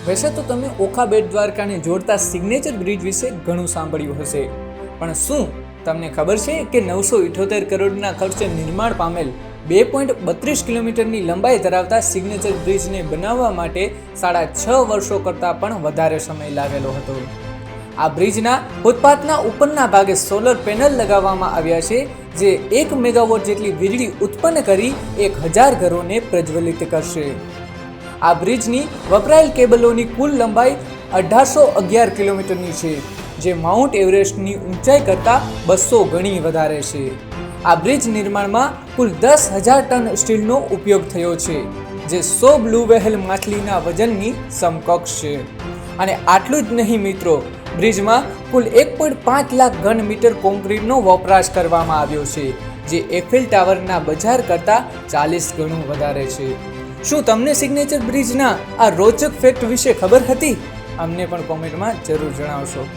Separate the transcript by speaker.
Speaker 1: વૈસે તો તમે ઓખા બેટ દ્વારકાને જોડતા સિગ્નેચર બ્રિજ વિશે ઘણું સાંભળ્યું હશે, પણ શું તમને ખબર છે કે 978 કરોડના ખર્ચે નિર્માણ પામેલ 2.32 કિલોમીટરની લંબાઈ ધરાવતા સિગ્નેચર બ્રિજને બનાવવા માટે 6.5 વર્ષો કરતાં પણ વધારે સમય લાગેલો હતો. આ બ્રિજના ફૂટપાથના ઉપરના ભાગે સોલર પેનલ લગાવવામાં આવ્યા છે, જે 1 મેગાવોટ જેટલી વીજળી ઉત્પન્ન કરી 1000 ઘરોને પ્રજ્વલિત કરશે. આ બ્રિજની વપરાયેલ કેબલોની કુલ લંબાઈ 1811 કિલોમીટરની છે, જે માઉન્ટ એવરેસ્ટની ઊંચાઈ કરતાં 200 ગણી વધારે છે. આ બ્રિજ નિર્માણમાં કુલ 10,000 ટન સ્ટીલનો ઉપયોગ થયો છે, જે 100 બ્લુ વ્હેલ માછલીના વજનની સમકક્ષ છે. અને આટલું જ નહીં મિત્રો, બ્રિજમાં કુલ 1.5 લાખ ઘન મીટર કોન્ક્રીટનો વપરાશ કરવામાં આવ્યો છે, જે એફિલ ટાવરના બજાર કરતાં 40 ગણું વધારે છે. શું તમને સિગ્નેચર બ્રિજના આ રોચક ફેક્ટ વિશે ખબર હતી? અમને પણ કોમેન્ટમાં જરૂર જણાવશો.